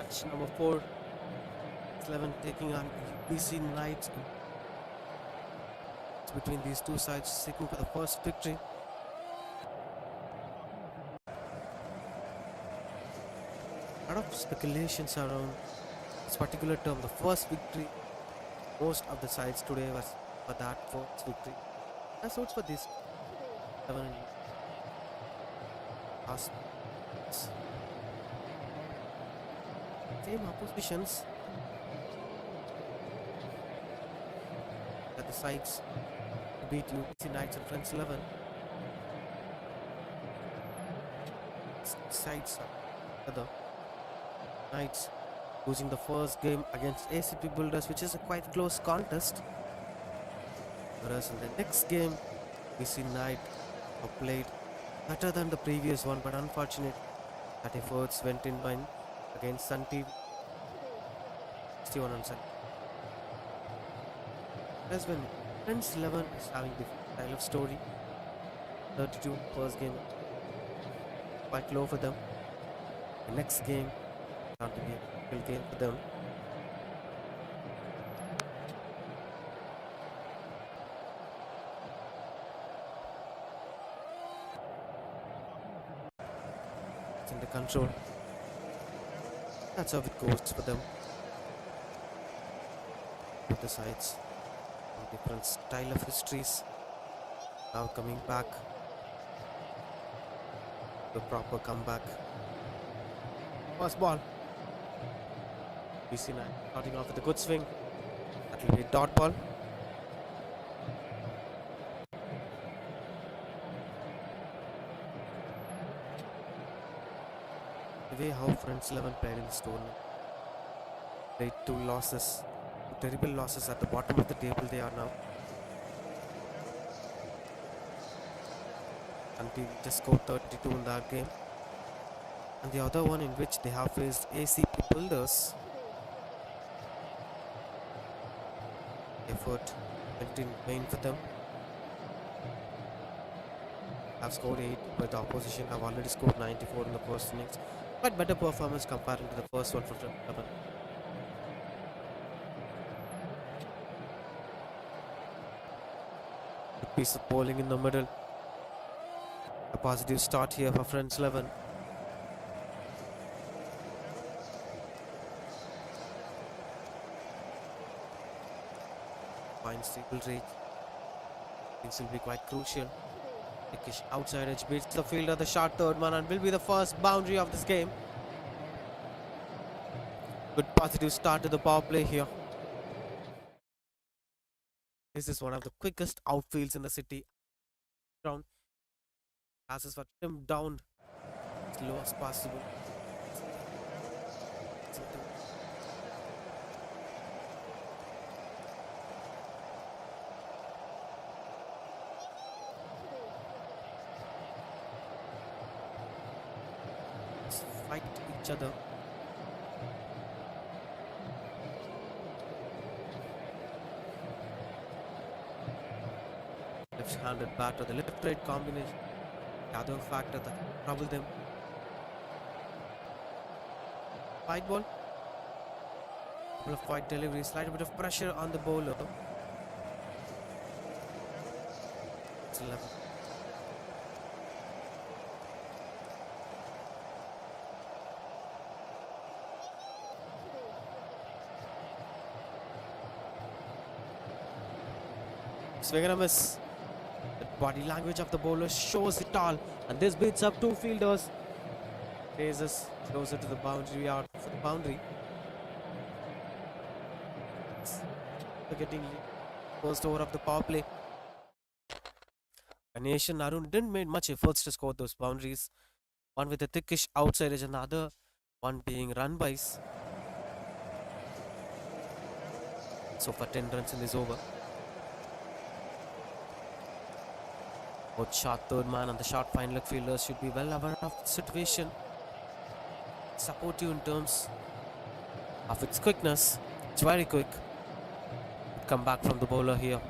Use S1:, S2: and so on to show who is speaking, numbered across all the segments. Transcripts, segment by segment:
S1: match number 4. 11 taking on UBC Knights. It's between these two sides seeking for the first victory. A lot of speculations around this particular term, the first victory. Most of the sides today was for that first victory. As votes for this 7 last same oppositions that the sides beat UBC Knights and Friends 11. Sides the Knights losing the first game against ACP Builders, which is a quite close contest. Whereas in the next game, UBC Knight have played better than the previous one, but unfortunate that efforts went in vain against Sun TV 61 on Sun. Whereas when Friends 11 is having the style of story, 32 first game, quite low for them. The next game bound to be a difficult game for them. It's in the control. That's how it goes for them. Both the sides, different style of histories. Now coming back, the proper comeback. First ball. UBC Knight starting off with a good swing. That will be a dot ball. The way how Friends 11 played in this tournament. They 2 losses, 2 terrible losses at the bottom of the table they are now. Until just scored 32 in that game. And the other one in which they have faced ACP Builders. Effort went in vain for them. Have scored 8, but the opposition have already scored 94 in the first innings. But better performance compared to the first one for Friends 11. Good piece of bowling in the middle. A positive start here for Friends 11. Fine stable reach. Things will be quite crucial. Dickish outside edge beats the fielder, the short third man, and will be the first boundary of this game. Good positive start to the power play here. This is one of the quickest outfields in the city. Round passes were trimmed down as low as possible. Fight each other. Left-handed batter, the left-right combination, the other factor that troubled them. Fight ball, couple of fight deliveries, slight bit of pressure on the bowler. It's 11. Swing and a miss. The body language of the bowler shows it all, and this beats up 2 fielders. Raises closer to the boundary yard for the boundary. They're getting first over of the power play. Ganesh and Arun didn't make much efforts to score those boundaries. One with a thickish outside edge, and the other one being run bys. So for 10 runs in this over. Both short third man and the short fine leg fielders should be well aware of the situation. Support you in terms of its quickness. It's very quick. Come back from the bowler here.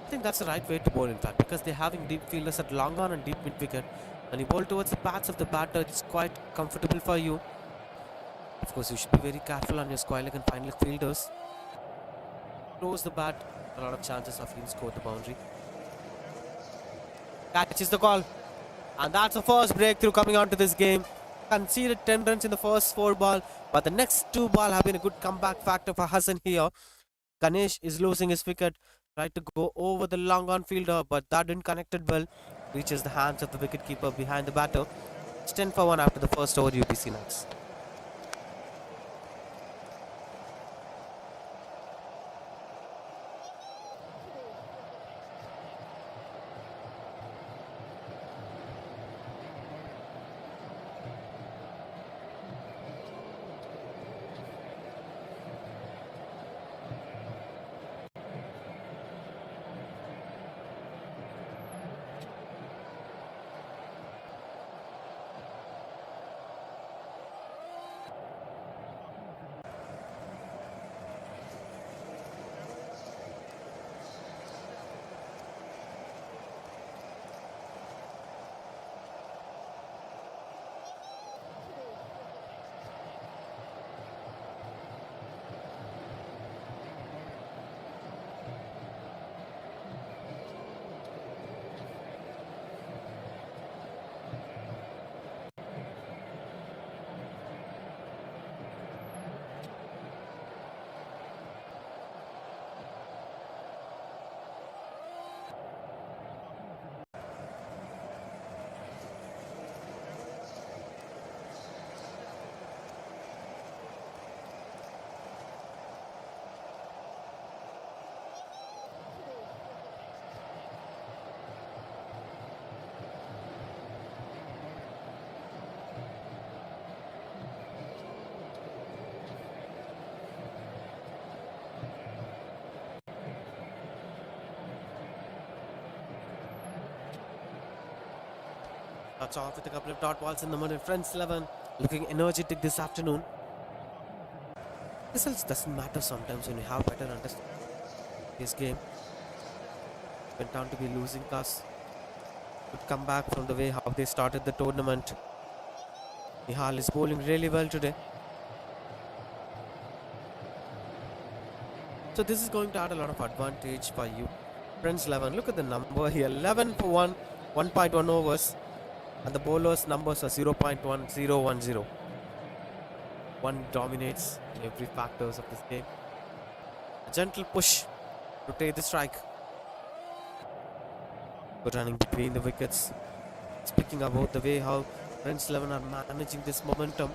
S1: I think that's the right way to bowl, in fact, because they're having deep fielders at long on and deep mid wicket. and you ball towards the pads of the batter, it's quite comfortable for you. Of course, you should be very careful on your square leg and fine leg fielders. Close the bat, a lot of chances of you score the boundary. Catch is the call. And that's the first breakthrough coming onto this game. Conceded 10 runs in the first 4 ball, but the next 2 ball have been a good comeback factor for Hassan here. Ganesh is losing his wicket, tried to go over the long on fielder, but that didn't connect it well. Reaches the hands of the wicketkeeper behind the batter. It's 10 for 1 after the first over, UBC Knights. Starts off with a couple of dot balls in the middle. Friends 11 looking energetic this afternoon. Results doesn't matter sometimes when you have better understanding. This game went down to be losing cause could come back from the way how they started the tournament. Nihal is bowling really well today. So this is going to add a lot of advantage for you. Friends 11, look at the number here. 11 for 1, 1.1 overs. And the bowlers numbers are 0.1010. One dominates in every factors of this game. A gentle push to take the strike. Good running between the wickets. Speaking about the way how Friends 11 are managing this momentum.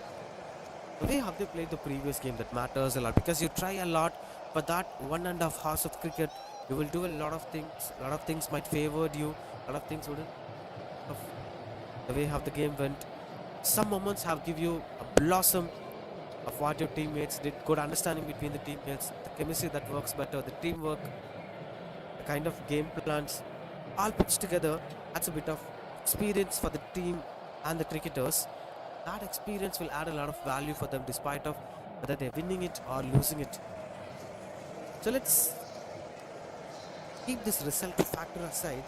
S1: The way how they played the previous game, that matters a lot. Because you try a lot, but that 1.5 hours of cricket, you will do a lot of things. A lot of things might favor you. A lot of things wouldn't. The way how the game went, some moments have give you a blossom of what your teammates did. Good understanding between the teammates, the chemistry that works better, the teamwork, the kind of game plans, all put together. That's a bit of experience for the team and the cricketers. That experience will add a lot of value for them, despite of whether they're winning it or losing it. So let's keep this result factor aside.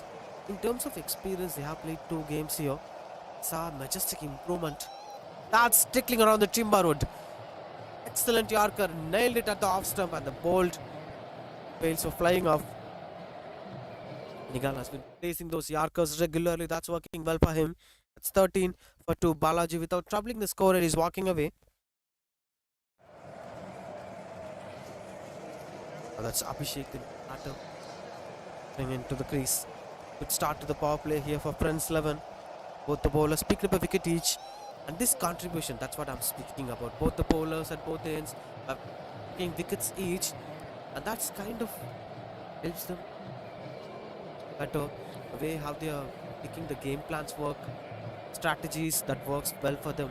S1: In terms of experience, they have played 2 games here. Saw majestic improvement. That's tickling around the timber wood. Excellent Yorker, nailed it at the off stump, and the bolt fails for flying off. Nigal has been placing those Yorkers regularly. That's working well for him. It's 13 for 2. Balaji without troubling the score, and he's walking away. That's Abhishek the batter bring into the crease. Good start to the power play here for Friends 11. Both the bowlers picked up a wicket each, and this contribution, that's what I'm speaking about. Both the bowlers at both ends are picking wickets each, and that's kind of helps them better. The way how they are picking the game plans work, strategies that works well for them.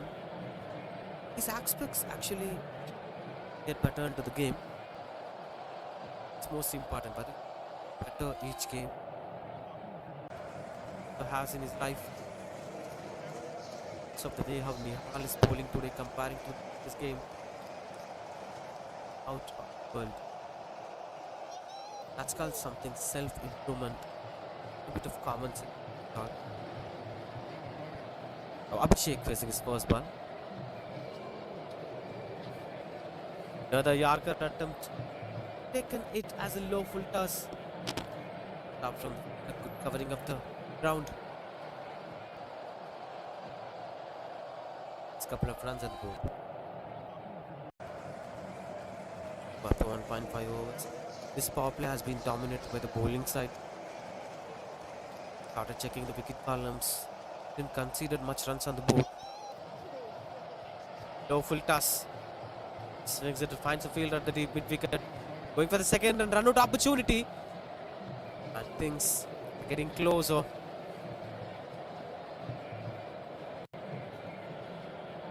S1: These aspects actually get better into the game. It's most important, but better each game has in his life. So the way how Nihal is bowling today comparing to this game out of world. That's called something self-improvement, a bit of common sense. Abhishek facing his first ball. Another Yorker attempt. Taken it as a low full toss. Stop from the good covering of the ground. It's a couple of runs at the board. After 1.5 overs, this power play has been dominated by the bowling side. Started checking the wicket columns. Didn't conceded much runs on the board. Low full toss. Swings it, finds a fielder at the deep mid wicket. Going for the second and run out opportunity. And things are getting closer.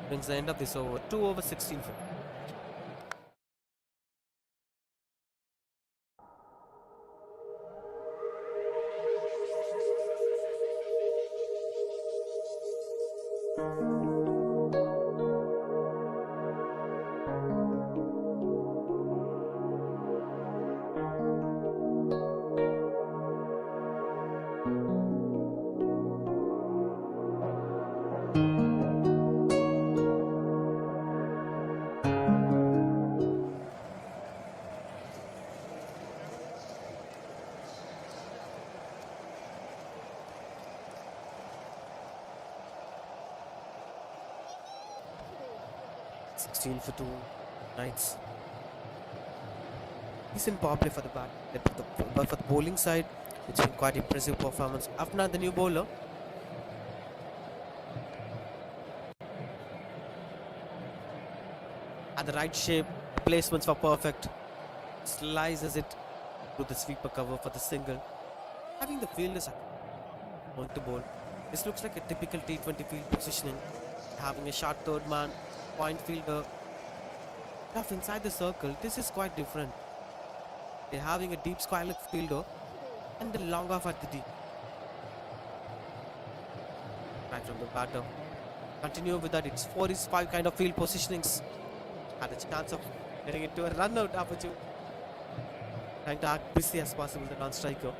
S1: Brings the end of this over. 2 over 16 for. For 2 nights. Decent power play for the bat, but for the bowling side, it's been quite impressive performance. After the new bowler, at the right shape, placements were perfect. Slices it to the sweeper cover for the single. Having the fielders on to bowl, this looks like a typical T20 field positioning. Having a short third man, point fielder, tough inside the circle. This is quite different. They're having a deep square leg fielder and the long off at the deep. Right from the batter. Continue with that. It's 4-5 kind of field positionings. Had a chance of getting into a run out opportunity. Trying to act busy as possible, the non-striker.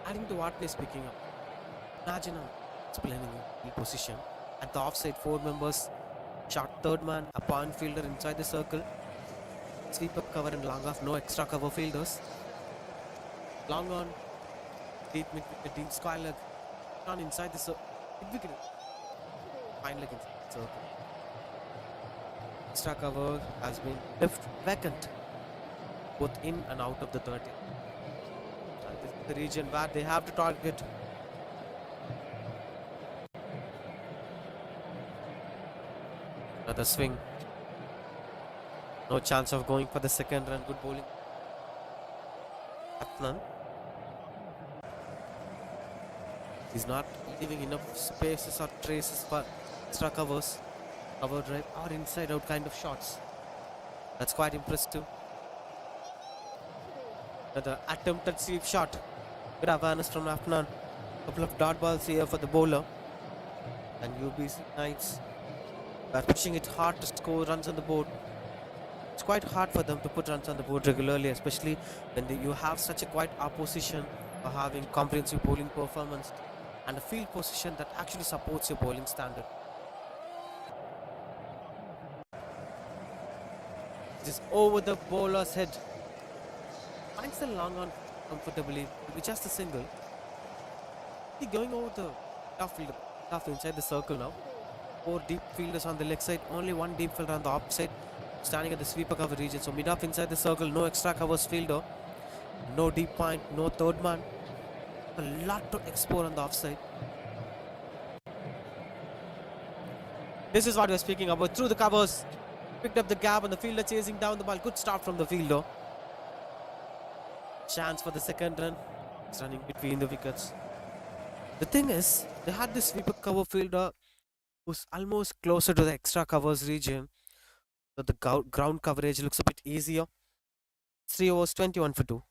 S1: Adding to what is picking up. Imagine explaining field position. At the offside, 4 members. Short third man, a point fielder inside the circle. Sweeper cover and long off, no extra cover fielders. Long on, deep mid wicket, deep square leg. On inside the circle. Mid wicket. Fine leg inside the circle. Extra cover has been left vacant, both in and out of the 30. And this is the region where they have to target. Another swing. No chance of going for the second run. Good bowling. Atnan. He's not leaving enough spaces or traces for extra covers, cover drive or inside out kind of shots. That's quite impressive. Another attempted sweep shot. Good awareness from Afnan. Couple of dot balls here for the bowler. And UBC Knights are pushing it hard to score runs on the board. It's quite hard for them to put runs on the board regularly, especially when you have such a quite opposition for having comprehensive bowling performance and a field position that actually supports your bowling standard. Just over the bowler's head. Finds the long on comfortably with just a single. He's going over the tough inside the circle now. 4 deep fielders on the leg side, only 1 deep fielder on the offside, standing at the sweeper cover region. So mid off inside the circle, no extra covers fielder, no deep point, no third man. A lot to explore on the offside. This is what we're speaking about. Through the covers, picked up the gap and the fielder chasing down the ball. Good start from the fielder. Chance for the second run. It's running between the wickets. The thing is, they had this sweeper cover fielder who's almost closer to the extra covers region. So the ground coverage looks a bit easier. 3 overs, 21 for 2.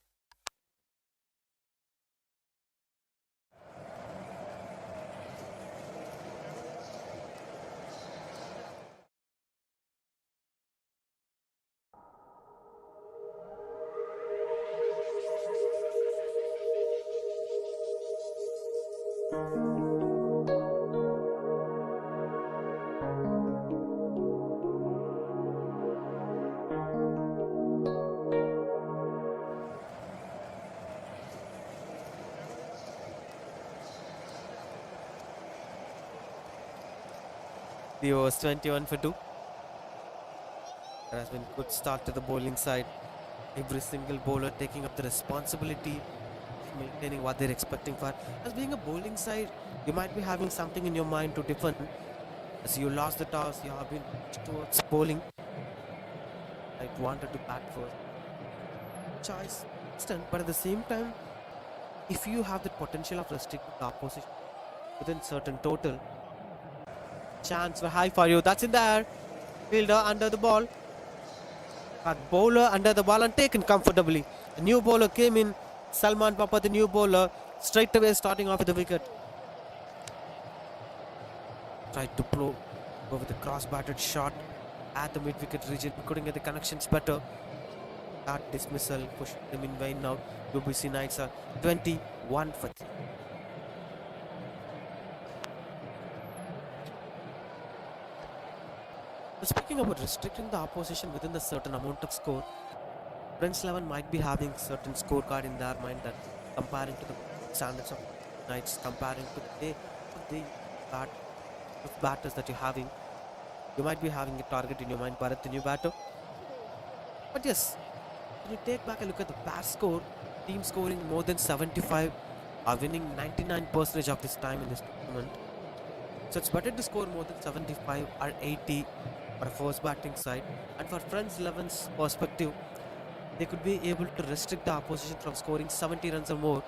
S1: The overs 21 for 2. There has been good start to the bowling side. Every single bowler taking up the responsibility of maintaining what they're expecting for. As being a bowling side, you might be having something in your mind to defend. As you lost the toss, you have been pushed towards bowling. I wanted to bat first. Choice, instant, but at the same time, if you have the potential of restricting the opposition within certain total, chance were high for you. That's in the air. Fielder under the ball. But bowler under the ball and taken comfortably. The new bowler came in. Salman Papa, the new bowler, straight away starting off with the wicket. Tried to go with a cross-batted shot at the mid-wicket region. Couldn't get the connections better. That dismissal pushed them in vain now. UBC Knights are 21 for 3. Speaking about restricting the opposition within a certain amount of score, French 11 might be having certain scorecard in their mind that comparing to the standards of Knights, comparing to the batters that you're having, you might be having a target in your mind, Bharat, the new batter. But yes, when you take back a look at the past score, team scoring more than 75 are winning 99% of this time in this tournament. So it's better to score more than 75 or 80 for a first batting side. And for French 11's perspective, they could be able to restrict the opposition from scoring 70 runs or more.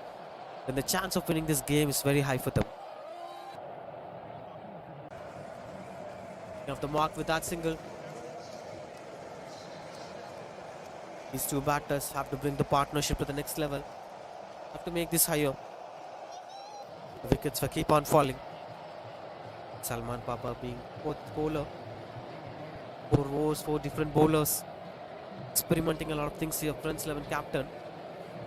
S1: Then the chance of winning this game is very high for them. Off the mark with that single. These two batters have to bring the partnership to the next level. Have to make this higher. The wickets will keep on falling. Salman Papa being fourth bowler. 4 overs, 4 different bowlers. Experimenting a lot of things here. French 11 captain.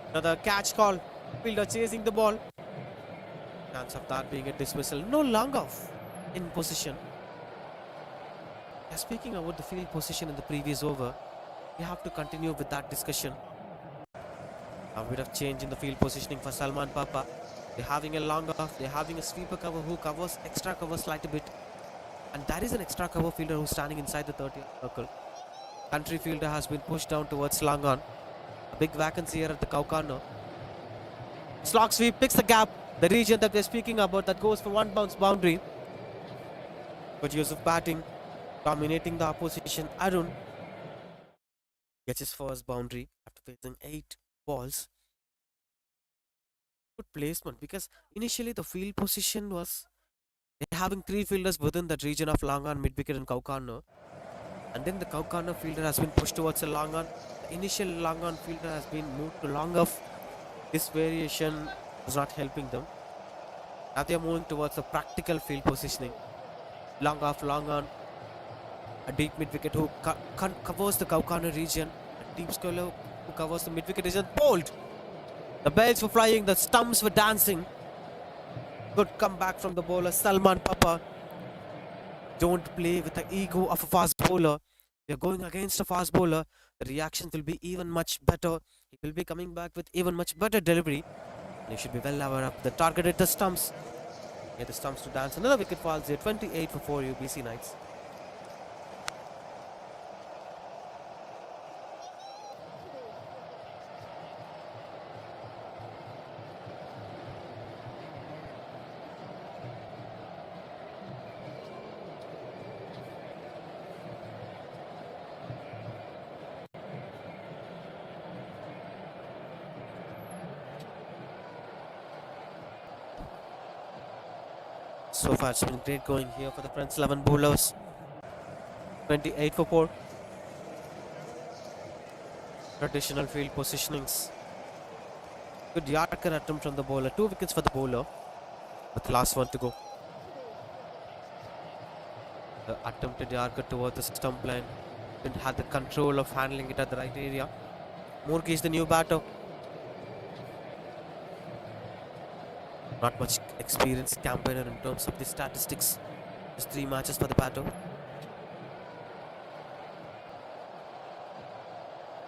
S1: Another catch call. Fielder chasing the ball. Chance of that being a dismissal. No long off in position. Speaking about the field position in the previous over, we have to continue with that discussion. A bit of change in the field positioning for Salman Papa. They're having a long off, they're having a sweeper cover who covers extra cover slightly bit. And there is an extra cover fielder who's standing inside the 30th circle. Country fielder has been pushed down towards long on. A big vacancy here at the cow corner. Slog sweep picks the gap. The region that we're speaking about that goes for 1 bounce boundary. Good use of batting. Dominating the opposition. Arun gets his first boundary after facing 8 balls. Good placement because initially the field position was having 3 fielders within that region of long on, mid wicket and cow corner. And then the cow corner fielder has been pushed towards a long on. The initial long on fielder has been moved to long off. This variation was not helping them. Now they are moving towards a practical field positioning. Long off, long on. A deep mid-wicket who covers the cow corner region. A deep scorer who covers the mid-wicket region. Bowled! The bells were flying, the stumps were dancing. Good comeback from the bowler Salman Papa. Don't play with the ego of a fast bowler. You're going against a fast bowler. The reaction will be even much better. He will be coming back with even much better delivery. And he should be well aware of the target at the stumps. Get the stumps to dance. Another wicket falls here. 28 for 4 UBC Knights. So far it's been great going here for the French 11 bowlers. 28 for 4. Traditional field positionings. Good Yorker attempt from the bowler. 2 wickets for the bowler. With the last one to go. The attempted Yorker towards the stump line. Didn't have the control of handling it at the right area. Morgi is the new batter. Not much experienced campaigner in terms of the statistics. Just 3 matches for the batter.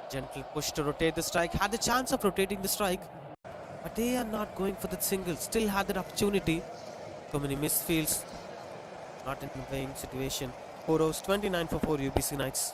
S1: Gentle push to rotate the strike. Had the chance of rotating the strike. But they are not going for the single. Still had that opportunity. So many missed fields. Not in vain situation. 4 overs, 29 for 4 UBC Knights.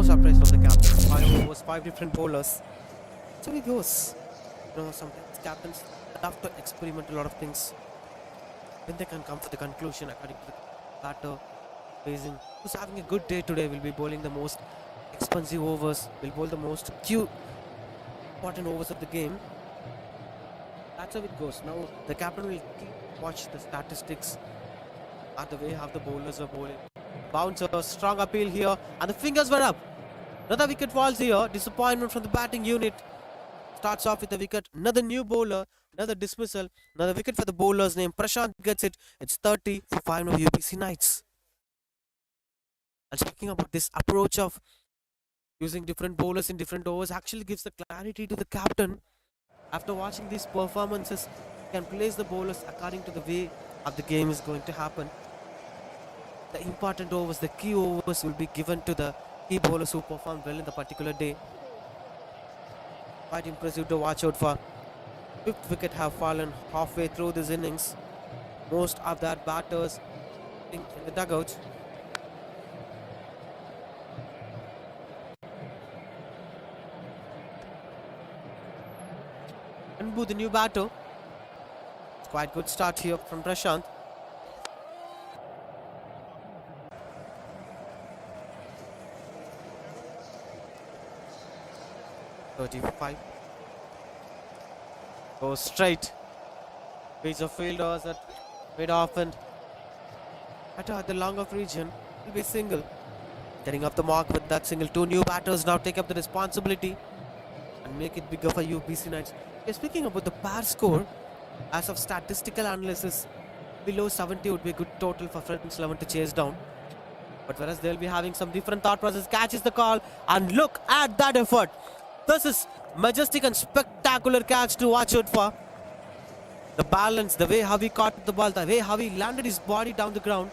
S1: Surprise from the captain. 5 overs, 5 different bowlers. So he goes. Sometimes captains have to experiment a lot of things. Then they can come to the conclusion according to the batter facing who's having a good day today will be bowling the most expensive overs, will bowl the most cute important overs of the game. That's how it goes. Now the captain will watch the statistics at the way how the bowlers are bowling. Bouncer, strong appeal here, and the fingers were up. Another wicket falls here. Disappointment from the batting unit. Starts off with a wicket. Another new bowler. Another dismissal. Another wicket for the bowler's name. Prashant gets it. It's 30 for 5 of UBC Knights. And speaking about this approach of using different bowlers in different overs actually gives the clarity to the captain. After watching these performances, he can place the bowlers according to the way of the game is going to happen. The important overs, the key overs will be given to the key bowlers who performed well in the particular day. Quite impressive to watch out for. 5th wicket have fallen halfway through this innings. Most of that batters in the dugout. Anbu, the new batter. It's quite good start here from Prashant. .35 goes straight. Piece of fielders at mid-off and at the long-off region will be single. Getting up the mark with that single. 2 new batters now take up the responsibility and make it bigger for UBC Knights. Speaking about the par score, as of statistical analysis, below 70 would be a good total for Friends 11 to chase down. But whereas they'll be having some different thought process, catches the call, and look at that effort. This is majestic and spectacular catch to watch out for. The balance, the way how he caught the ball, the way how he landed his body down the ground.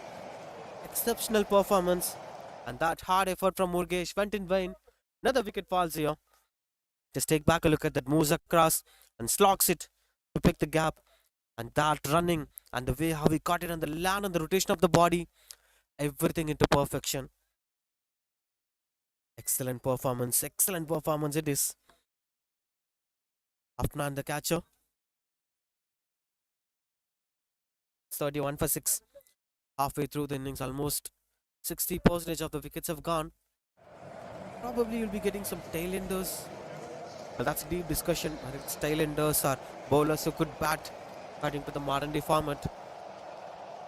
S1: Exceptional performance. And that hard effort from Murugesh went in vain. Another wicket falls here. Just take back a look at that, moves across and slogs it to pick the gap. And that running and the way how he caught it on the land and the rotation of the body. Everything into perfection. Excellent performance it is. Afnan the catcher. 31 for 6. Halfway through the innings, almost 60% of the wickets have gone. Probably you'll be getting some tailenders. Well, that's a deep discussion. Whether it's tailenders or bowlers who could bat according to the modern day format.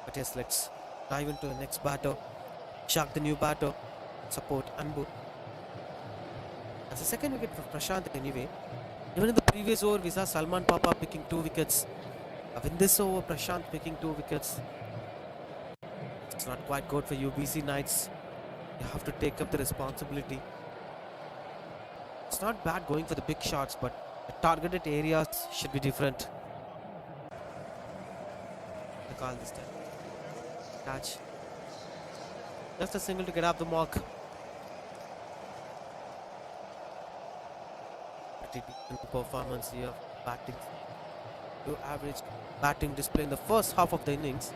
S1: But yes, let's dive into the next batter. Shaq, the new batter. Support Anbu. That's the second wicket for Prashant anyway. Even in the previous over, we saw Salman Papa picking 2 wickets. In this over, Prashant picking 2 wickets. It's not quite good for UBC Knights. You have to take up the responsibility. It's not bad going for the big shots, but the targeted areas should be different. The call this time. Catch. Just a single to get up the mark. Decent performance here. Batting to average batting display in the first half of the innings.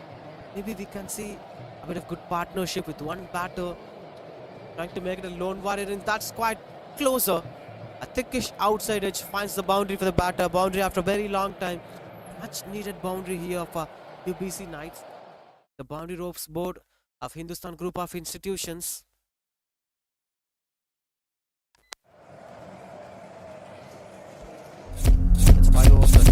S1: Maybe we can see a bit of good partnership with one batter trying to make it a lone warrior, and that's quite closer. A thickish outside edge finds the boundary for the batter. Boundary after a very long time. Much needed boundary here for UBC Knights. The boundary ropes board of Hindustan Group of Institutions. It's 5 overs.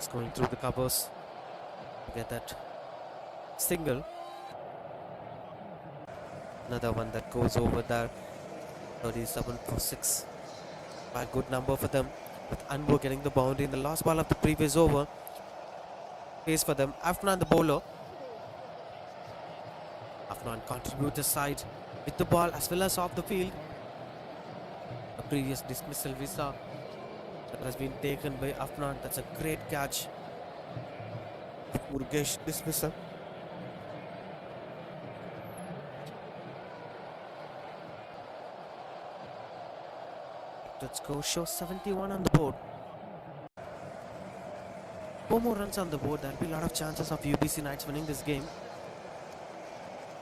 S1: Just going through the covers to get that single. Another one that goes over there. 37 for 6. Quite good number for them. With Anbu getting the boundary in the last ball of the previous over. Pace for them. Afnan the bowler. Afnan contributes the side with the ball as well as off the field. A previous dismissal we saw that has been taken by Afnan. That's a great catch. Murugesh dismissal. Let's go. Show 71 on the board. 4 more runs on the board. There'll be a lot of chances of UBC Knights winning this game.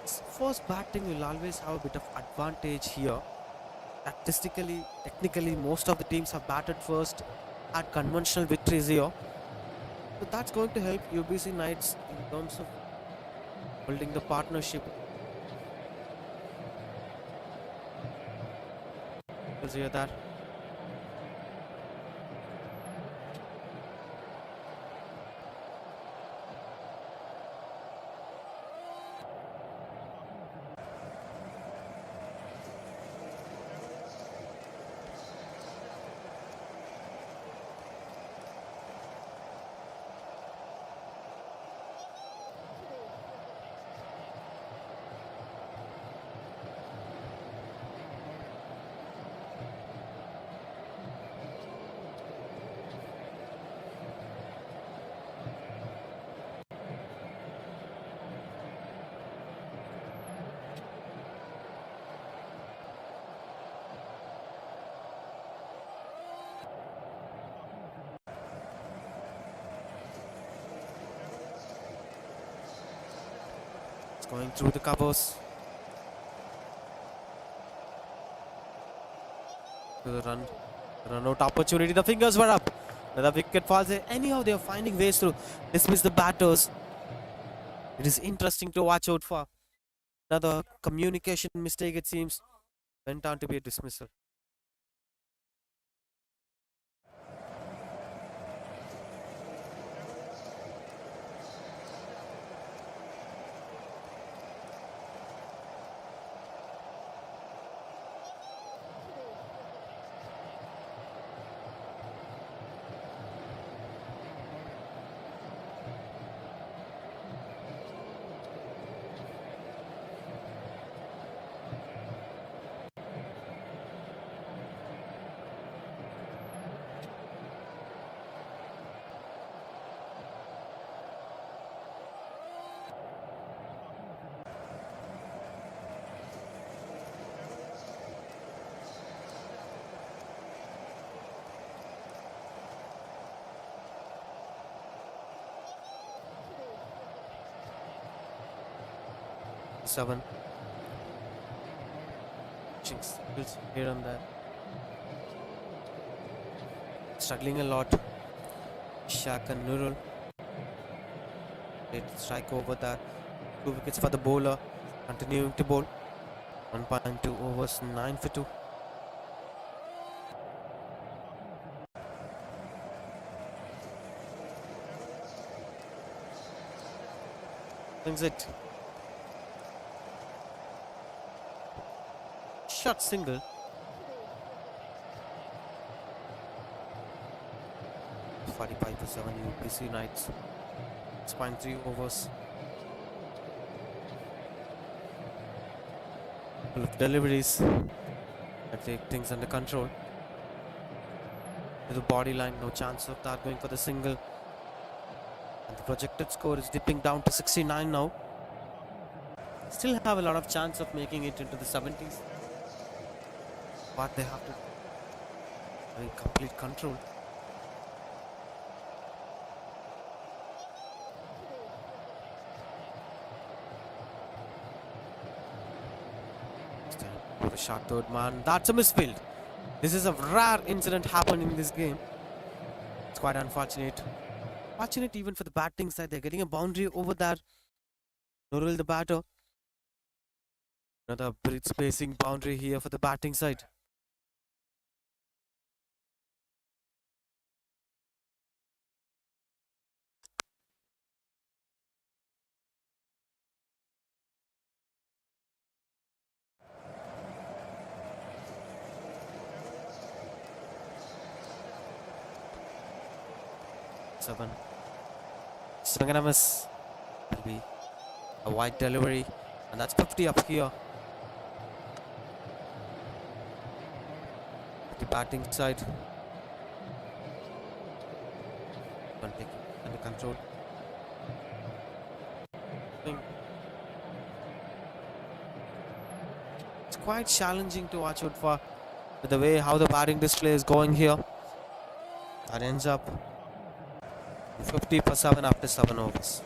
S1: First batting will always have a bit of advantage here. Statistically, technically, most of the teams have batted first at conventional victories here. So that's going to help UBC Knights in terms of building the partnership. You'll see that. Going through the covers to the run out opportunity. The fingers were up. The wicket falls in. Anyhow, they are finding ways to dismiss the batters. It is interesting to watch out for. Another communication mistake, it seems, went on to be a dismissal. Seven. Chinks here and there. Struggling a lot. Shaq and Nurul. Great strike over there. 2 wickets for the bowler. Continuing to bowl. 1.2 overs, 9 for 2. Brings it. Shot single. – 45 for 7 UBC Knights. 6.3 overs. Couple of deliveries that take things under control. To the body line, no chance of that going for the single. And the projected score is dipping down to 69 now. Still have a lot of chance of making it into the 70s. But they have to having complete control. For a shot third man. That's a misfield. This is a rare incident happening in this game. It's quite unfortunate. Fortunate even for the batting side. They're getting a boundary over there. Nurul the batter. Another bridge spacing boundary here for the batting side. 7. Swing and a miss. Will be a wide delivery, and that's 50 up here. The batting side. Can take it under control. It's quite challenging to watch out for with the way how the batting display is going here. That ends up 50 for 7 after 7 overs.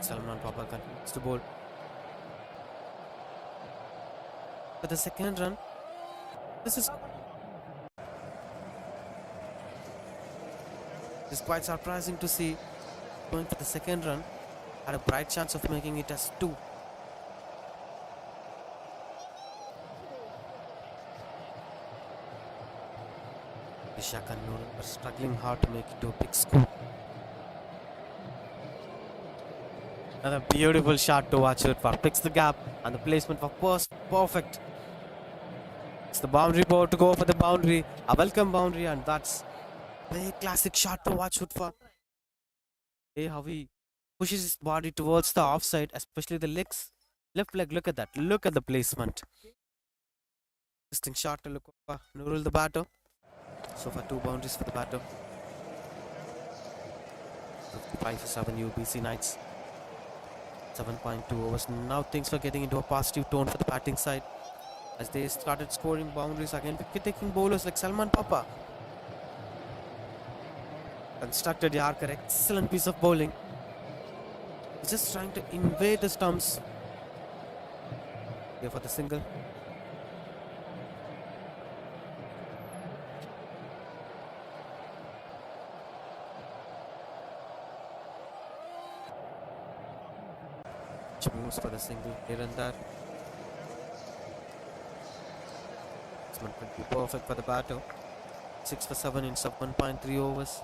S1: Salman Papa continues to bowl. For the second run, this is quite surprising to see. Going for the second run, had a bright chance of making it as 2. Vishak and Noor are struggling hard to make it to a big score. Another beautiful shot to watch it for. Picks the gap and the placement for perfect. It's the boundary ball to go for the boundary. A welcome boundary, and that's a very classic shot to watch it for. Hey, how he pushes his body towards the offside, especially the legs. Left leg, look at that. Look at the placement. Interesting shot to look for Nurul the batter. So far 2 boundaries for the batter. 55 for 7 UBC Knights. 7.2 overs. Now things were getting into a positive tone for the batting side as they started scoring boundaries again. Wicket-taking bowlers like Salman Papa constructed Yarkar. Excellent piece of bowling. He's just trying to invade the stumps. Here for the single. Moves for the single here and there. This one could be perfect for the batter. 6 for 7 in sub 1.3 overs.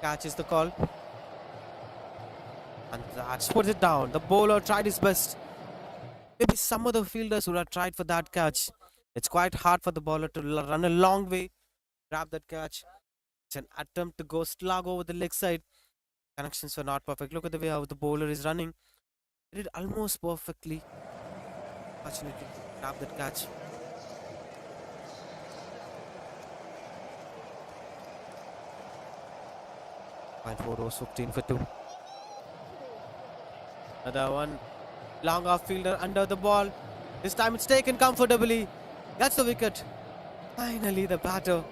S1: Catches the call. And that's puts it down. The bowler tried his best. Maybe some of the fielders would have tried for that catch. It's quite hard for the bowler to run a long way, grab that catch. It's an attempt to go slog over the leg side. Connections were not perfect. Look at the way how the bowler is running. He did almost perfectly. Fortunately, grab that catch. Point 4 overs, 15 for 2. Another one. Long off fielder under the ball. This time it's taken comfortably. That's the wicket. Finally, the batter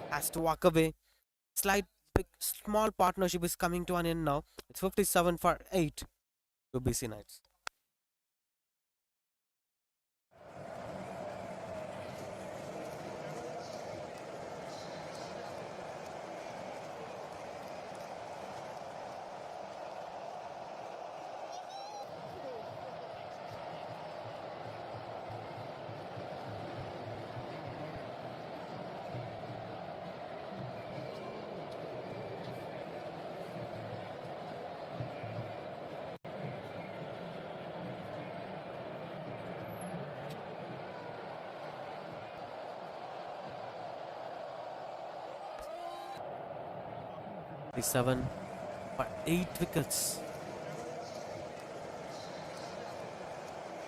S1: has to walk away. Small partnership is coming to an end now. It's 57 for 8 to BC Knights. Seven for 8 wickets.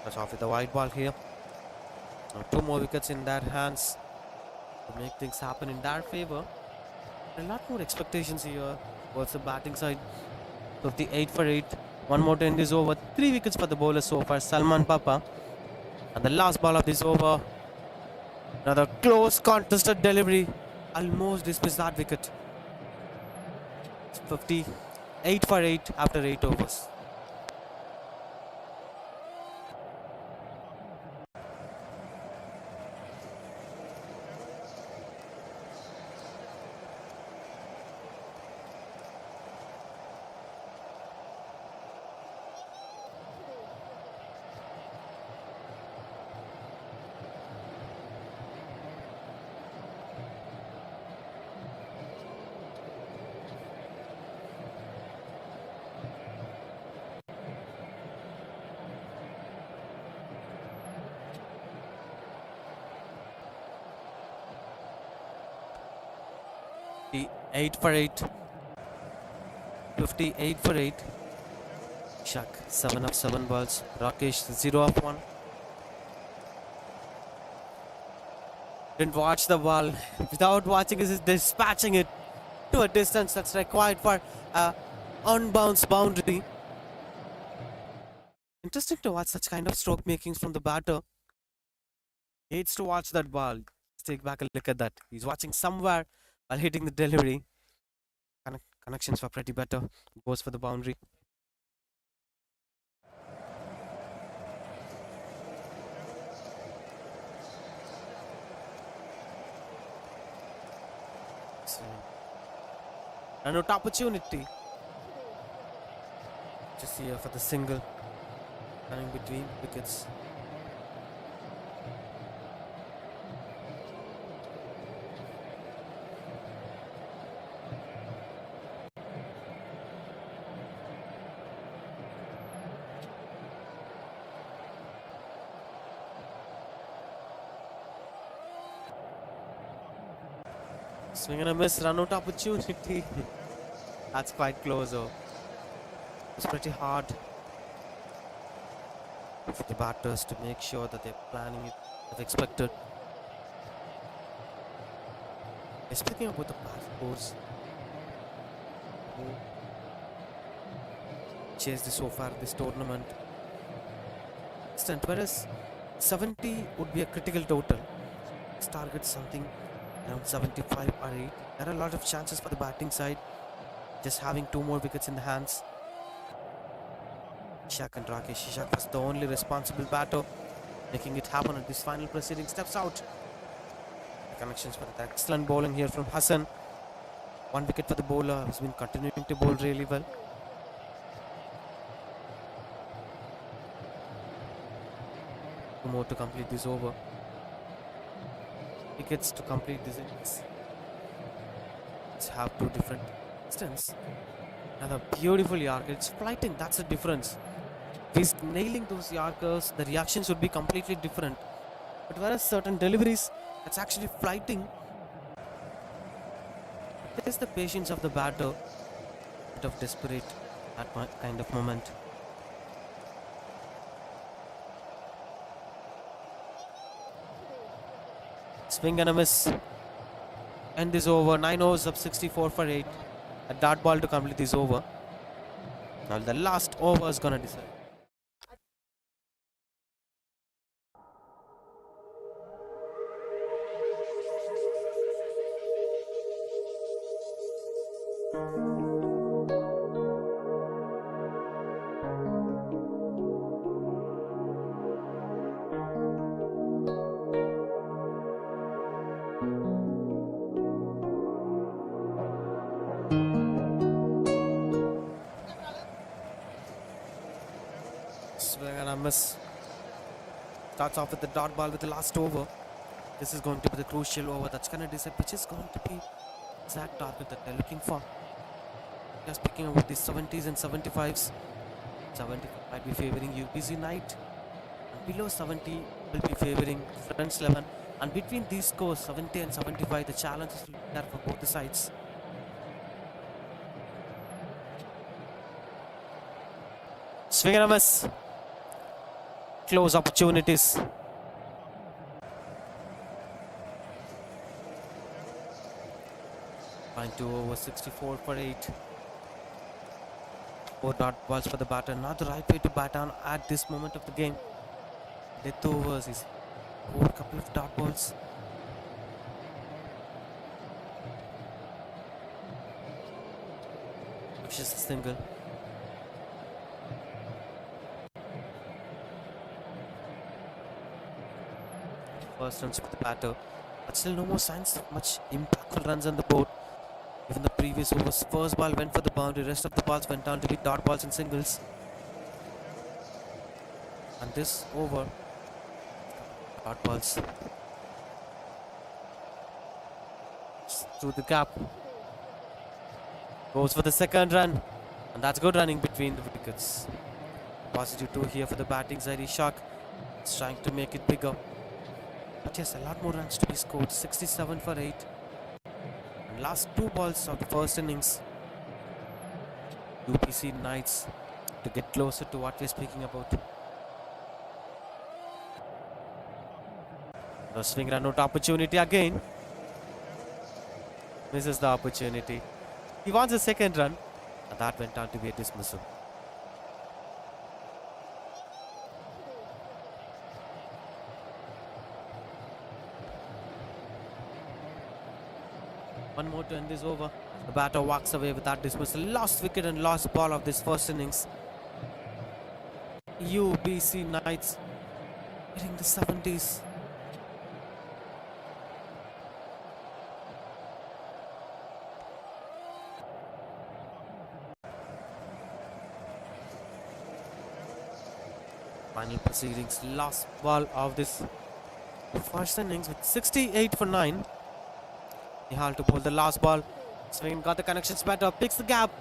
S1: That's off with the wide ball here. Now 2 more wickets in their hands to make things happen in their favor. A lot more expectations here towards the batting side. 58 for 8. 1 more to end this over. 3 wickets for the bowler so far. Salman Papa. And the last ball of this over. Another close contested delivery. Almost dismissed that wicket. 58 for 8 after 8 overs. 8 for 8. 58 for 8. Shak 7 of 7 balls. Rakesh 0 of 1. Didn't watch the ball. Without watching, is dispatching it to a distance that's required for a unbounce boundary. Interesting to watch such kind of stroke makings from the batter. Hates to watch that ball. Let's take back a look at that. He's watching somewhere while hitting the delivery. Connections were pretty better. Goes for the boundary. Another opportunity. Just here for the single. Running between wickets. Swing and a miss, run out opportunity. That's quite close though. It's pretty hard for the batters to make sure that they're planning it as expected. Speaking about the past scores, chased this so far this tournament. Whereas 70 would be a critical total. Let's target something around 75 or 8. There are a lot of chances for the batting side. Just having 2 more wickets in the hands. Ishak and Rakesh. Ishak was the only responsible batter, making it happen at this final proceeding. Steps out. The connections for the excellent bowling here from Hassan. 1 wicket for the bowler, who's been continuing to bowl really well. Two more to complete this over. Wickets to complete this innings. Let's have 2 different stunts. Another beautiful Yorker. It's flighting, that's the difference. If he's nailing those Yorkers, the reactions would be completely different. But whereas certain deliveries, it's actually flighting. It is the patience of the batter, bit of desperate at kind of moment. Swing and a miss. End this over. 9 overs up 64 for 8. A dart ball to complete this over. Now the last over is gonna decide. Swing and a miss. Starts off with the dot ball with the last over. This is going to be the crucial over that's going to decide which is going to be exact target that they're looking for. Just speaking about the 70s and 75s. 70 might be favoring UPC Knight, and below 70 will be favoring Friends 11. And between these scores, 70 and 75, the challenges will be there for both the sides. Swing and a miss. Close opportunities. Fine 2 over 64 for 8. 4 dot balls for the batter. Not the right way to bat on at this moment of the game. Death overs is over a couple of dot balls. Just a single. First runs for the batter, but still no more signs of much impactful runs on the board. Even the previous overs, first ball went for the boundary, rest of the balls went down to be dot balls and singles. And this over, dot balls through the gap. Goes for the second run, and that's good running between the wickets. Positive 2 here for the batting side. Ishak is trying to make it bigger. But yes, a lot more runs to be scored. 67 for 8. And last two balls of the first innings. UPC Knights to get closer to what we're speaking about. The swing run out opportunity again. Misses the opportunity. He wants a second run, and that went on to be a dismissal. One more to end this over. The batter walks away with that dismissal. Last wicket and last ball of this first innings. UBC Knights hitting the 70s. Final proceedings. Last ball of this first innings with 68 for 9. Nihal to bowl the last ball. Swing got the connections better, picks the gap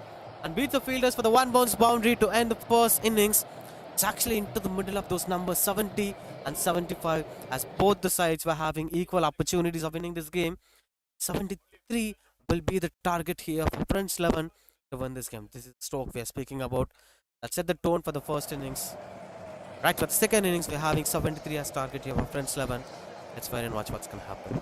S1: and beats the fielders for the one bounce boundary to end the first innings. It's actually into the middle of those numbers 70 and 75 as both the sides were having equal opportunities of winning this game. 73 will be the target here for French 11 to win this game. This is the stroke we are speaking about. That set the tone for the first innings. Right, for the second innings we're having 73 as target here for French 11. Let's wait and watch what's going to happen.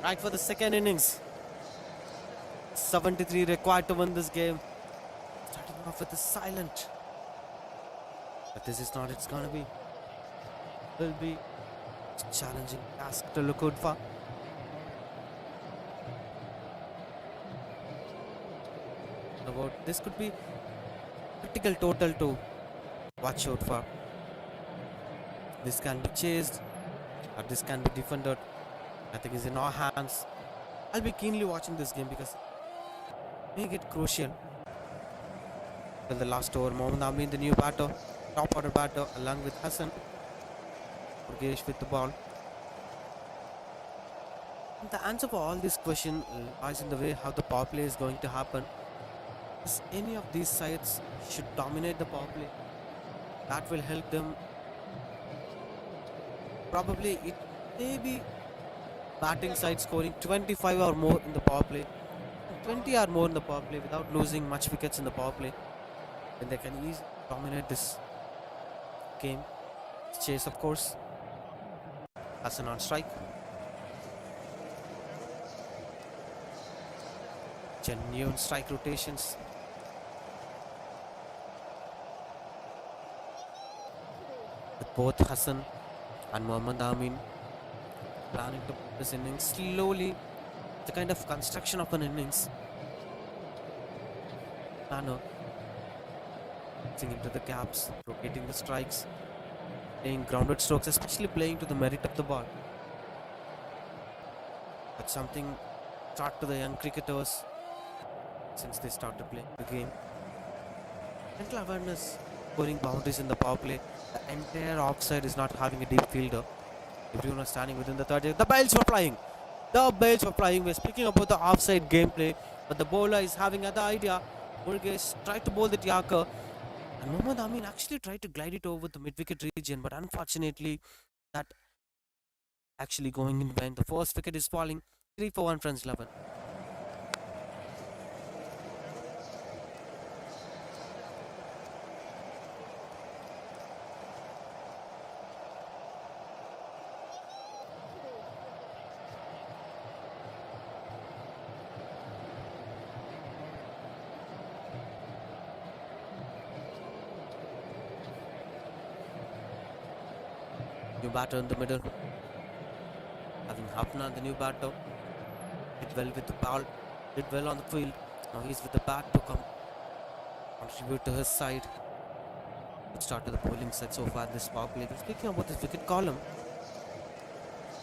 S1: Right for the second innings. 73 required to win this game. Starting off with a silent. But this is not it's gonna be. Will be a challenging task to look out for. About this could be critical total to watch out for. This can be chased or this can be defended. I think it's in our hands. I'll be keenly watching this game because it may get crucial. Till the last over, Mohammad Amin, the new batter, top order batter, along with Hassan. Burgesh with the ball. And the answer for all this question lies in the way how the power play is going to happen. If any of these sides should dominate the power play, that will help them. Probably it may be batting side scoring 25 or more in the power play, 20 or more in the power play without losing much wickets in the power play. Then they can easily dominate this game. Chase, of course. Hassan on strike. Genuine strike rotations. With both Hassan and Mohammad Amin planning to put this innings slowly, the kind of construction of an innings manner, mixing into the gaps, rotating the strikes, playing grounded strokes, especially playing to the merit of the ball. That's something taught to the young cricketers since they started playing the game. Mental awareness, scoring boundaries in the power play. The entire offside is not having a deep fielder. Everyone was standing within the 30. The bells were flying. The bells were flying. We're speaking about the offside gameplay, but the bowler is having other idea. Burgesh tried to bowl the Yarker, and Mohammad Amin actually tried to glide it over the mid-wicket region, but unfortunately, that actually going in when the first wicket is falling. 3 for 1 runs 11. New batter in the middle. Having Hafna, the new batter. Did well with the ball. Did well on the field. Now he's with the bat to contribute to his side. Good start to the bowling side so far this power play. Speaking about this wicket column,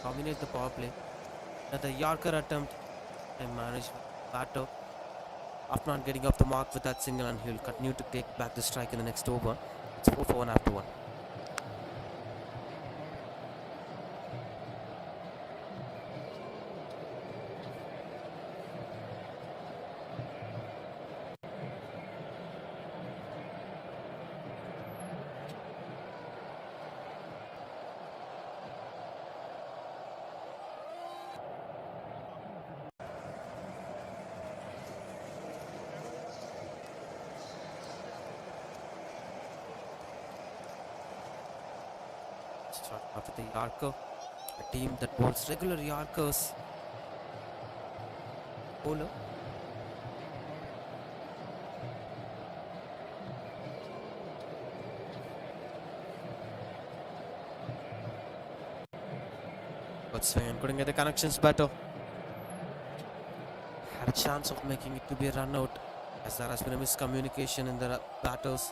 S1: dominate the power play. Another Yorker attempt and managed batter. After not getting off the mark with that single, and he'll continue to take back the strike in the next over. It's 4 for 1 after 1. Start after the Arcot, a team that bowls regular Yorkers. Bowler. Good swing, couldn't get the connections better. Had a chance of making it to be a run out, as there has been a miscommunication in the batters.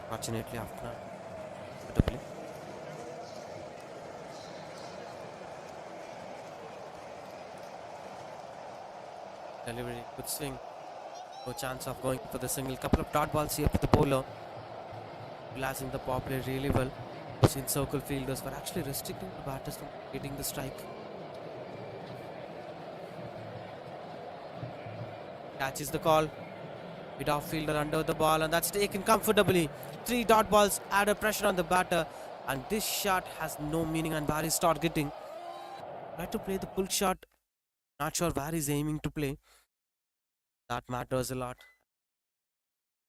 S1: Fortunately, after better play. Delivery, good swing. No chance of going for the single. Couple of dot balls here for the bowler. Blasting the power play really well. Sin circle fielders were actually restricting the batters from getting the strike. Catches the call. Mid off fielder under the ball, and that's taken comfortably. 3 dot balls added pressure on the batter, and this shot has no meaning and where he's targeting. Try to play the pull shot. Not sure where he's aiming to play. That matters a lot.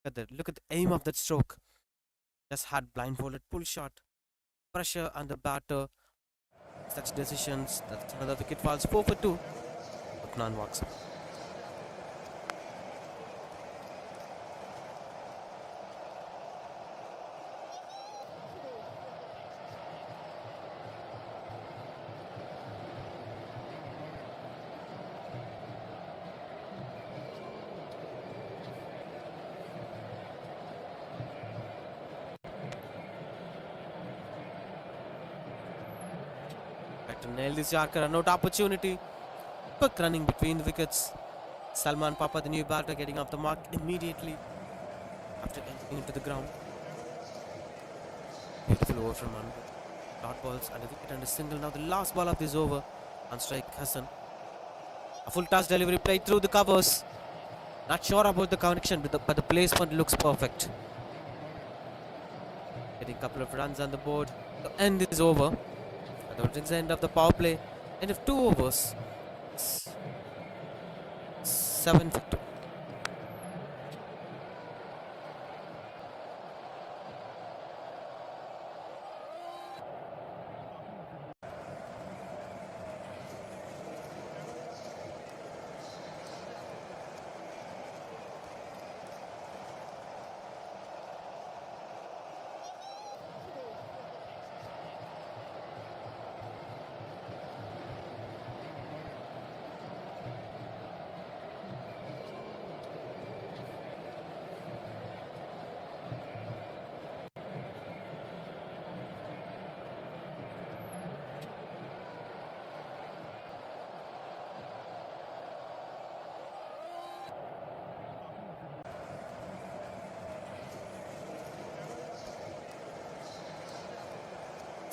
S1: Look at the aim of that stroke. Just had blindfolded pull shot. Pressure on the batter. Such decisions. That's another wicket falls 4 for 2. Upnan walks up. Try to nail this Yorker, run out opportunity. Quick running between the wickets. Salman Papa, the new batter, getting off the mark immediately after entering into the ground. Beautiful over from Anwar. Dot balls and a wicket and a single. Now the last ball of this over on strike Hassan. A full toss delivery played through the covers. Not sure about the connection, but the placement looks perfect. Getting a couple of runs on the board. The end is over. That brings the end of the power play. End of 2 overs. 7 for 2.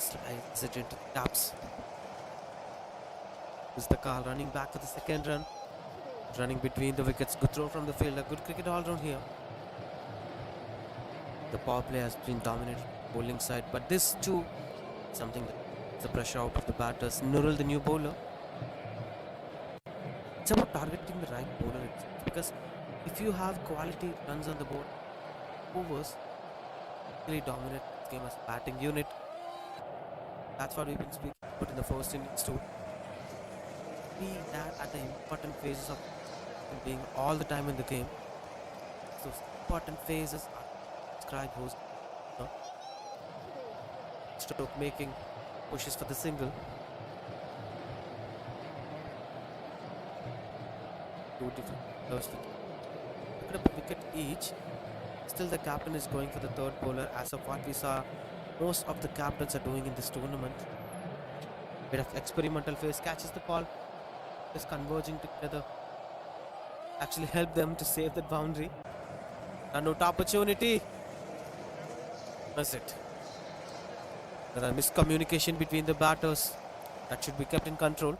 S1: Slides it into the taps. Is the call running back for the second run? Running between the wickets. Good throw from the fielder. Good cricket all round here. The power play has been dominated bowling side, but this too something that the pressure out of the batters. Nurul, the new bowler. It's about targeting the right bowler because if you have quality runs on the board, overs really dominate the game as a batting unit. That's what we've been speaking about in the first innings too. Be that at the important phases of being all the time in the game. Those important phases are described who's stroke making pushes for the single. 2 different players with a wicket each. Still the captain is going for the third bowler as of what we saw most of the captains are doing in this tournament. Bit of experimental phase, catches the ball, is converging together. Actually help them to save that boundary. Run out opportunity. That's it. There are miscommunication between the batters. That should be kept in control.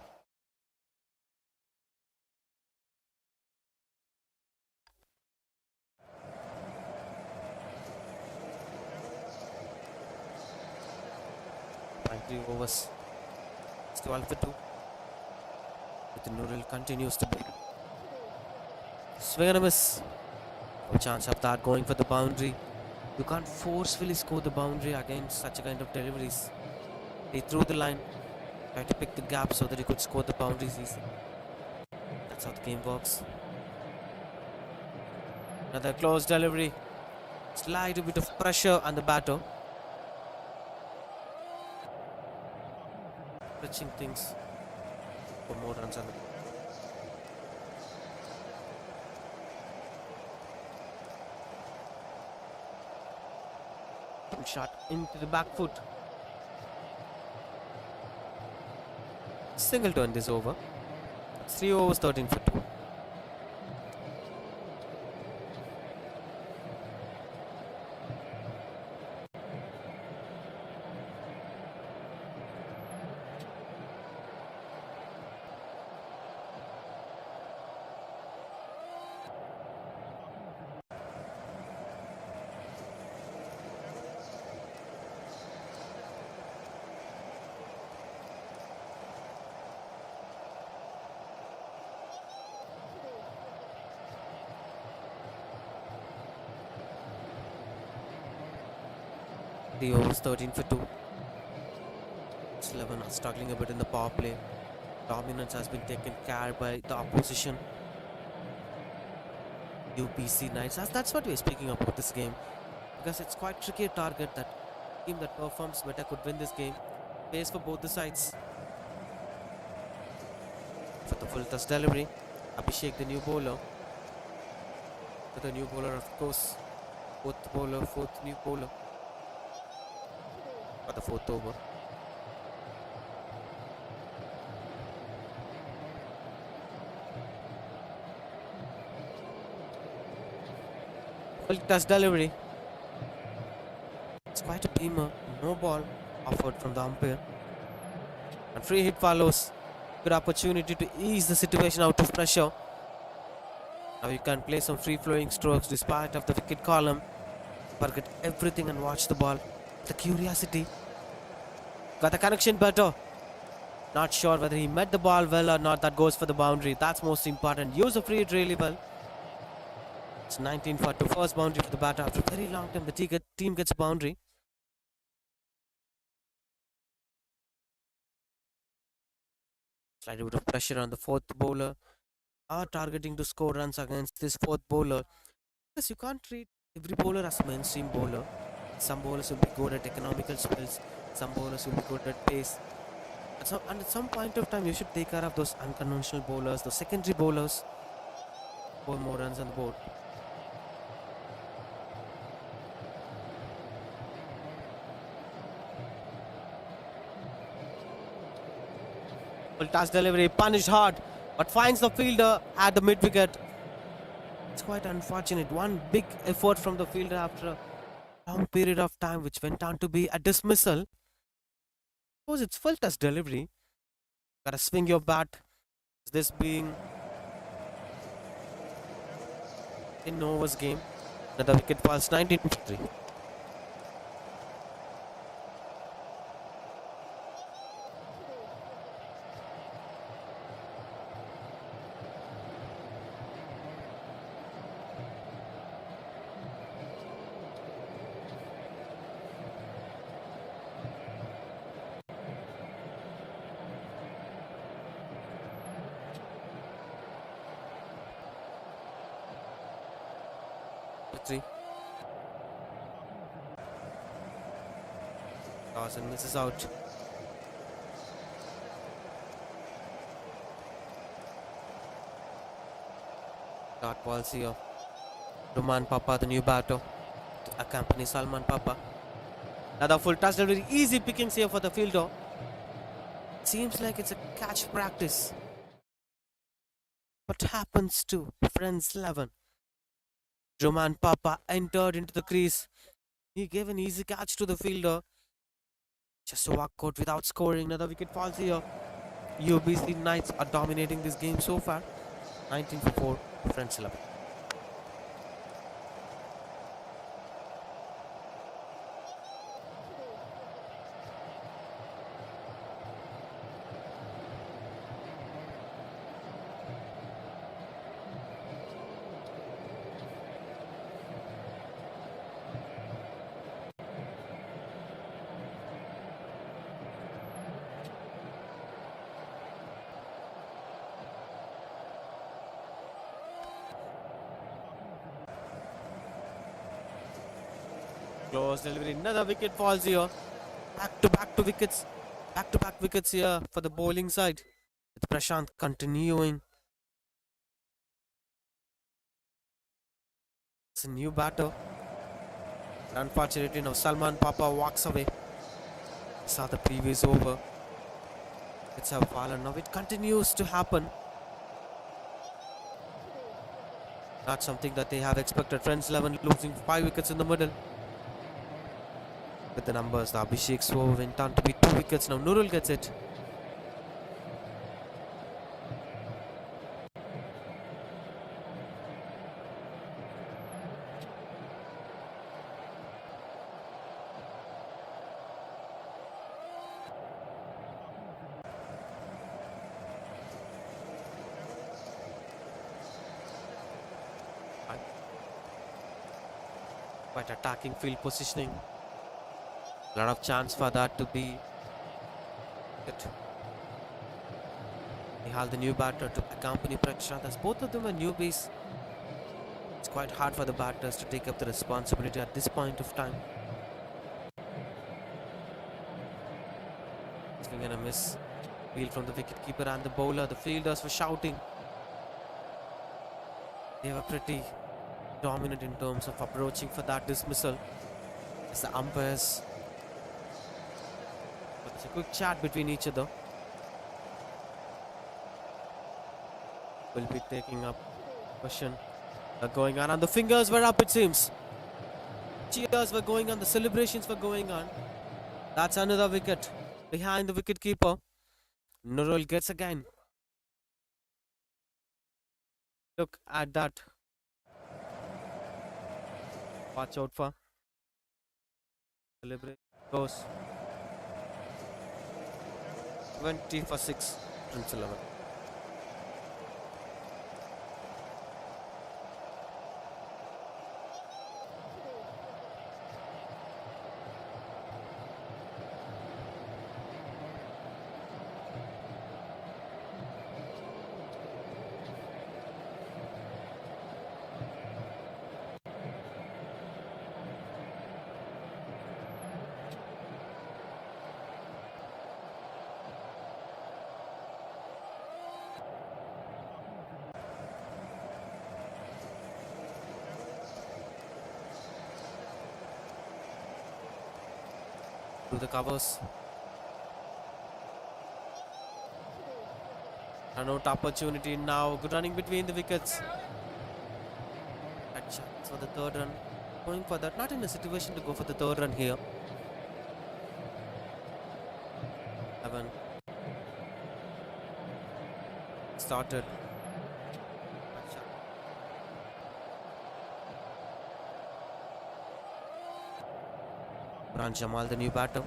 S1: Three overs. It's 12 for 2. But the Nurul continues to bowl. Swing and a miss. No chance of that going for the boundary. You can't forcefully score the boundary against such a kind of deliveries. He threw the line, tried to pick the gap so that he could score the boundaries easily. That's how the game works. Another close delivery. Slight bit of pressure on the batter. Pitching things for more runs on the shot into the back foot. Single to end this over. 3 overs, 13 for 2. The overs 13 for 2. Friends 11 are struggling a bit in the power play. Dominance has been taken care by the opposition. UPC Knights. That's what we're speaking about this game. Because it's quite tricky target that team that performs better could win this game. Pays for both the sides. For the full toss delivery, Abhishek, the new bowler. For the new bowler, of course. Fourth new bowler. For the fourth over. Full toss delivery. It's quite a beamer. No ball offered from the umpire. And free hit follows. Good opportunity to ease the situation out of pressure. Now you can play some free-flowing strokes despite of the wicket column. Forget everything and watch the ball. The curiosity. Got the connection better. Not sure whether he met the ball well or not. That goes for the boundary. That's most important. Use the free hit really well. It's 19 for 2. First boundary for the batter after a very long time. The team gets a boundary. Slight bit of pressure on the fourth bowler. Are targeting to score runs against this fourth bowler. Because you can't treat every bowler as a mainstream bowler. Some bowlers will be good at economical spells. Some bowlers will be good at pace. And at some point of time, you should take care of those unconventional bowlers, those secondary bowlers. Score more runs on the board. Full toss delivery, punished hard, but finds the fielder at the mid wicket. It's quite unfortunate. One big effort from the fielder after a long period of time, which went on to be a dismissal. Suppose it's full toss delivery. Gotta swing your bat. This being in overs game. Another wicket falls 19-3. And misses out. Dot balls here. Roman Papa, the new batter, to accompany Salman Papa. Another full toss delivery. Easy pickings here for the fielder. Seems like it's a catch practice. What happens to Friends 11? Roman Papa entered into the crease. He gave an easy catch to the fielder. Just a walk out without scoring. Another wicket falls here. UBC Knights are dominating this game so far. 19 for 4. Friends 11. Close delivery. Another wicket falls here. Back to back wickets here for the bowling side. With Prashant continuing. It's a new batter. Unfortunately, now Salman Papa walks away. Saw the previous over. It's a fallen. Now it continues to happen. Not something that they have expected. Friends 11 losing 5 wickets in the middle. With the numbers, the Abhishek's over went on to be 2 wickets. Now Nurul gets it. Quite attacking field positioning. A lot of chance for that to be It. Nihal, the new batter, to accompany Prakshant, as both of them are newbies. It's quite hard for the batters to take up the responsibility at this point of time. Swing and a miss. Field from the wicketkeeper and the bowler. The fielders were shouting. They were pretty dominant in terms of approaching for that dismissal. As the umpires. But it's a quick chat between each other. Will be taking up question. Going on, and the fingers were up, it seems. Cheers were going on, the celebrations were going on. That's another wicket behind the wicketkeeper. Nurul gets again. Look at that. Watch out for. Celebration goes 20 for 6. Prince 11. To the covers. Run out opportunity now. Good running between the wickets. At chance for the third run. Going for that. Not in a situation to go for the third run here. 11. Started. Imran Jamal, the new batter.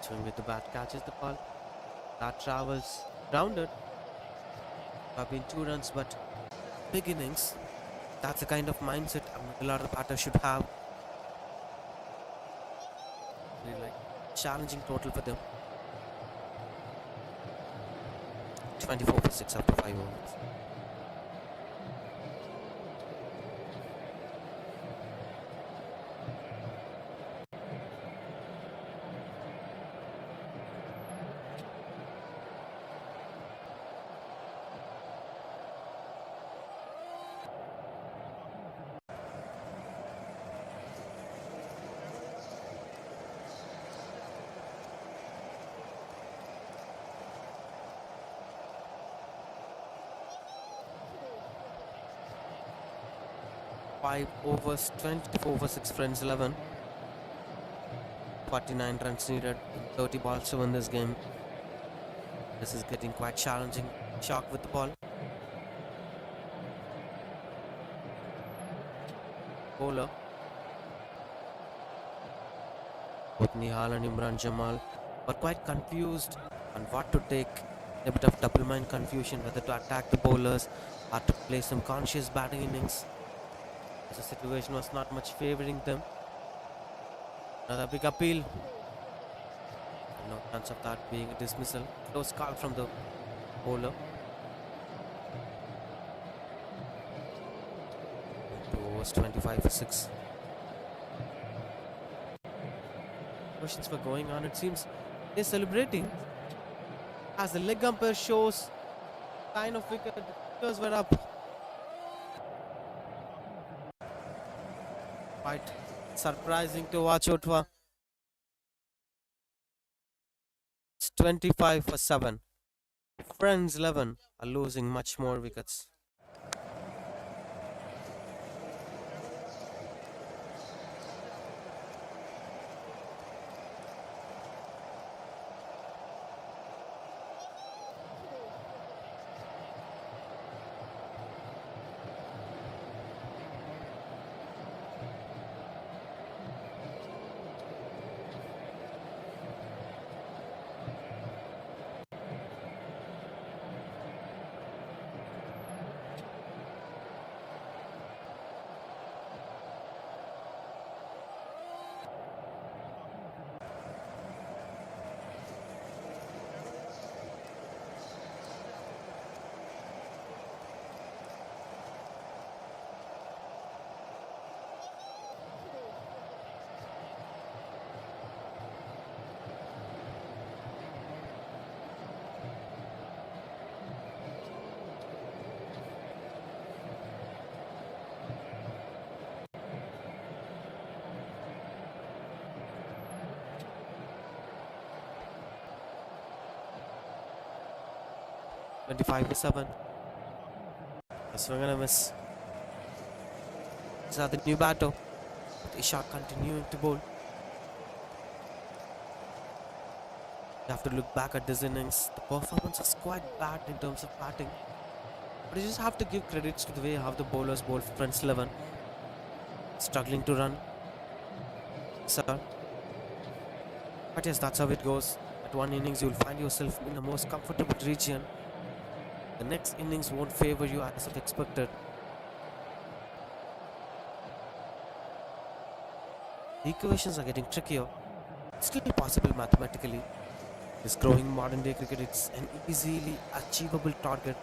S1: Swing with the bat, catches the ball. That travels rounded. Have been 2 runs, but big innings. That's the kind of mindset a lot of the batters should have. Really like challenging total for them. 24 for 6 after 5 overs. Five overs, 24 for 6 friends 11. 49 runs needed in 30 balls to win this game. This is getting quite challenging. Shock with the ball. Bowler. Both Nihal and Imran Jamal were quite confused on what to take. A bit of double mind confusion whether to attack the bowlers or to play some conscious batting innings. The situation was not much favoring them. Another big appeal. No chance of that being a dismissal. Close call from the bowler. 2 overs, 25 for 6. Questions were going on. It seems they're celebrating as the leg umpire shows sign of wicket. Wickets were up. Quite surprising to watch out for. It's 25 for 7. Friends 11 are losing much more wickets. 25-7. A swing and a miss. These are the new batter. With Ishaq continuing to bowl. You have to look back at this innings. The performance is quite bad in terms of batting. But you just have to give credits to the way how the bowlers bowled Friends 11. Struggling to run. Sir. But yes, that's how it goes. At one innings, you'll find yourself in the most comfortable region. The next innings won't favor you as expected. The equations are getting trickier. It's still possible mathematically. This growing modern day cricket, it's an easily achievable target.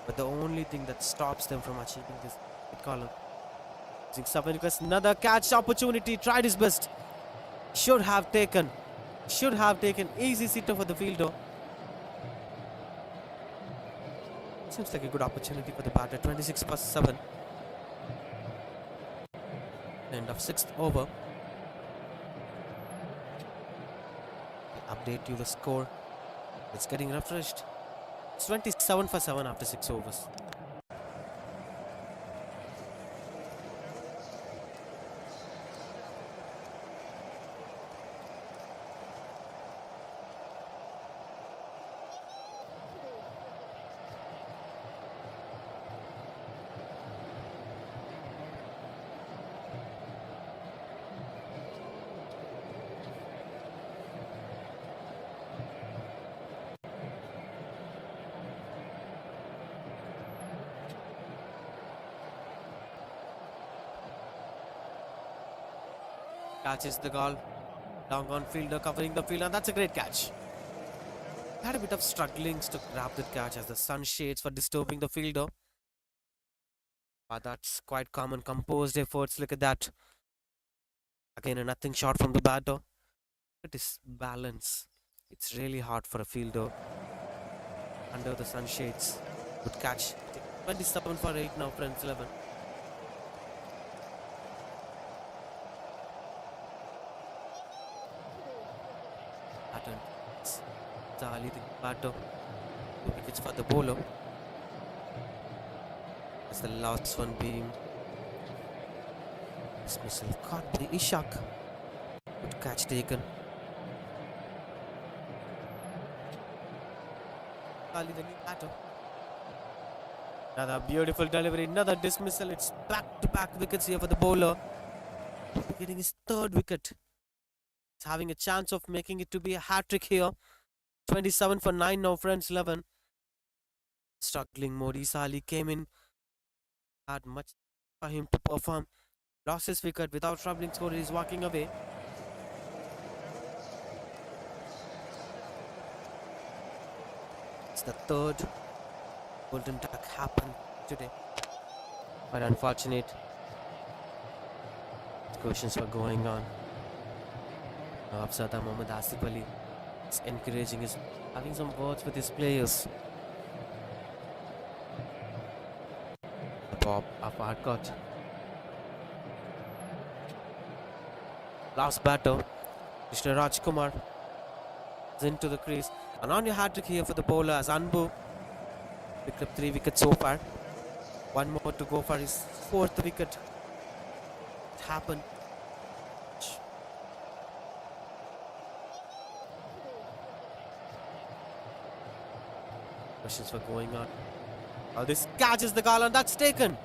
S1: But the only thing that stops them from achieving this column. Using 7 wickets, another catch opportunity. Tried his best. Should have taken easy sitter for the fielder. Seems like a good opportunity for the batter. 26+7. End of 6th over. I'll update you the score. It's getting refreshed. It's 27-7 after 6 overs. Catches the ball. Long on fielder covering the field, and that's a great catch. Had a bit of strugglings to grab that catch as the sun shades were disturbing the fielder. But that's quite common. Composed efforts. Look at that. Again, a nothing shot from the batter. It is balance. It's really hard for a fielder under the sun shades. Good catch. 27-8 now, Friends 11. Pattern. Zali the batter. 2 wickets for the bowler. As the last one being dismissal caught by Ishaq. Good catch taken. Zali the new batter. Another beautiful delivery, another dismissal. It's back-to-back wickets here for the bowler. Getting his 3rd wicket. He's having a chance of making it to be a hat-trick here. 27-9 now, Friends 11. Struggling Modi Sali came in. Had much for him to perform. Lost his wicket without troubling score. He's walking away. It's the 3rd golden duck happened today. But unfortunate. Questions were going on. Afsata Mohammad Asif Ali is encouraging his, having some words with his players. The pop of Arcot. Last batter, Krishna Rajkumar is into the crease. And on your hat-trick here for the bowler as Anbu picked up 3 wickets so far. 1 more to go for his 4th wicket. It happened. Questions were going on. Now this catches the ball and that's taken.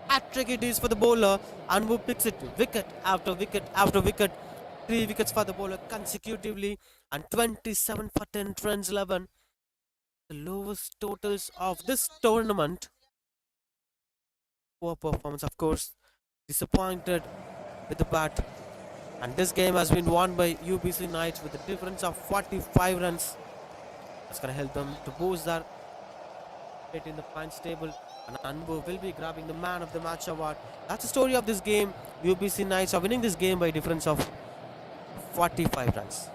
S1: Hat-trick it is for the bowler. Anbu picks it wicket after wicket after wicket. 3 wickets for the bowler consecutively and 27-10 Friends 11. The lowest totals of this tournament. Poor performance, of course. Disappointed with the bat. And this game has been won by UBC Knights with a difference of 45 runs. That's going to help them to boost their hit in the points table. And Anbu will be grabbing the Man of the Match award. That's the story of this game. UBC Knights are winning this game by a difference of 45 runs.